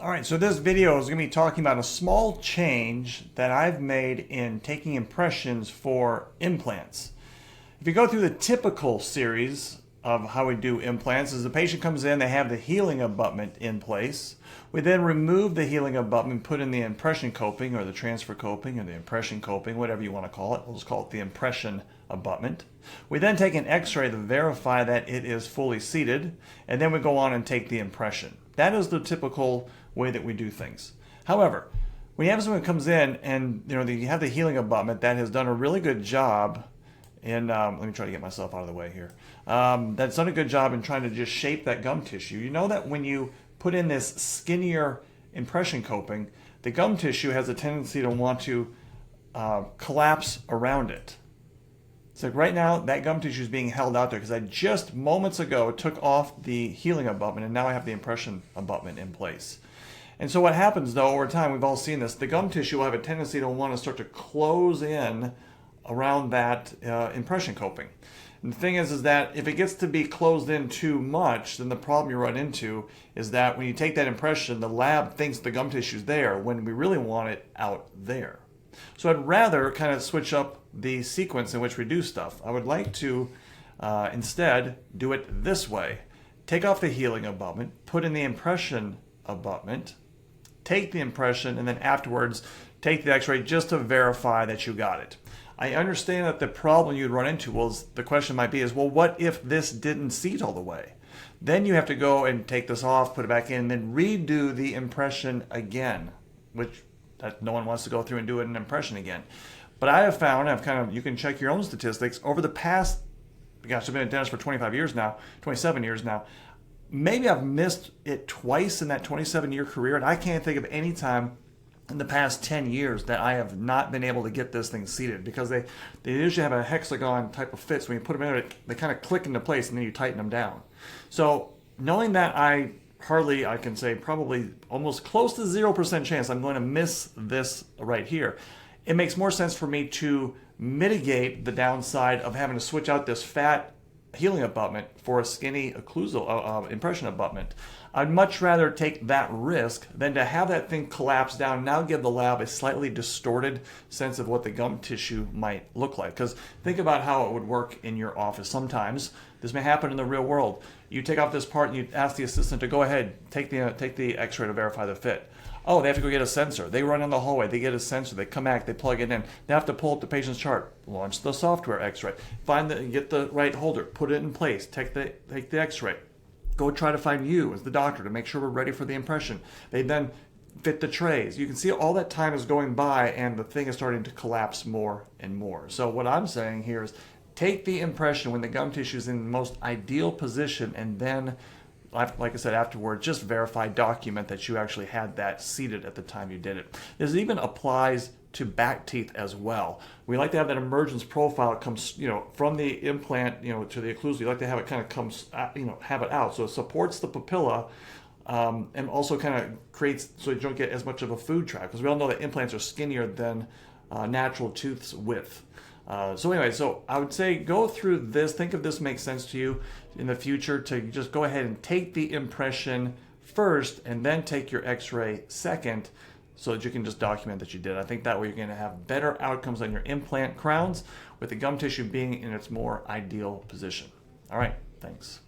All right, so this video is going to be talking about a small change that I've made in taking impressions for implants. If you go through the typical series of how we do implants, as the patient comes in, they have the healing abutment in place. We then remove the healing abutment, put in the impression coping or the transfer coping or the impression coping, whatever you want to call it. We'll just call it the impression abutment. We then take an x-ray to verify that it is fully seated, and then we go on and take the impression. That is the typical way that we do things. However, when you have someone who comes in and you have the healing abutment that has done a really good job in, let me try to get myself out of the way here, that's done a good job in trying to just shape that gum tissue. You know that when you put in this skinnier impression coping, the gum tissue has a tendency to want to collapse around it. So right now, that gum tissue is being held out there because I just moments ago took off the healing abutment and now I have the impression abutment in place. And so what happens though over time, we've all seen this, the gum tissue will have a tendency to want to start to close in around that impression coping. And the thing is that if it gets to be closed in too much, then the problem you run into is that when you take that impression, the lab thinks the gum tissue is there when we really want it out there. So I'd rather kind of switch up the sequence in which we do stuff. I would like to instead do it this way. Take off the healing abutment, put in the impression abutment, take the impression, and then afterwards take the x-ray just to verify that you got it. I understand that the problem you'd run into was, the question might be is, well, what if this didn't seat all the way? Then you have to go and take this off, put it back in, then redo the impression again, which that no one wants to go through and do an impression again. But I have found, you can check your own statistics, over the past, gosh, I've been a dentist for 25 years now, 27 years now, maybe I've missed it twice in that 27-year career, and I can't think of any time in the past 10 years that I have not been able to get this thing seated, because they usually have a hexagon type of fit, so when you put them in it, they kind of click into place and then you tighten them down. So knowing that I can say probably almost close to 0% chance I'm going to miss this right here, it makes more sense for me to mitigate the downside of having to switch out this fat healing abutment for a skinny occlusal impression abutment. I'd much rather take that risk than to have that thing collapse down and now give the lab a slightly distorted sense of what the gum tissue might look like. Because think about how it would work in your office. Sometimes this may happen in the real world. You take off this part and you ask the assistant to go ahead, take the x-ray to verify the fit. Oh, they have to go get a sensor. They run in the hallway, they get a sensor, they come back, they plug it in. They have to pull up the patient's chart, launch the software x-ray, get the right holder, put it in place, take the x-ray. Go try to find you as the doctor to make sure we're ready for the impression. They then fit the trays. You can see all that time is going by and the thing is starting to collapse more and more. So what I'm saying here is take the impression when the gum tissue is in the most ideal position, and then, like I said, afterward, just verify, document that you actually had that seated at the time you did it. This even applies to back teeth as well. We like to have that emergence profile. It comes, from the implant, to the occlusal. You like to have it kind of comes, have it out, so it supports the papilla, and also kind of creates so you don't get as much of a food trap. Because we all know that implants are skinnier than natural tooth's width. So anyway, so I would say go through this. Think if this makes sense to you in the future to just go ahead and take the impression first and then take your x-ray second, so that you can just document that you did. I think that way you're going to have better outcomes on your implant crowns with the gum tissue being in its more ideal position. All right, thanks.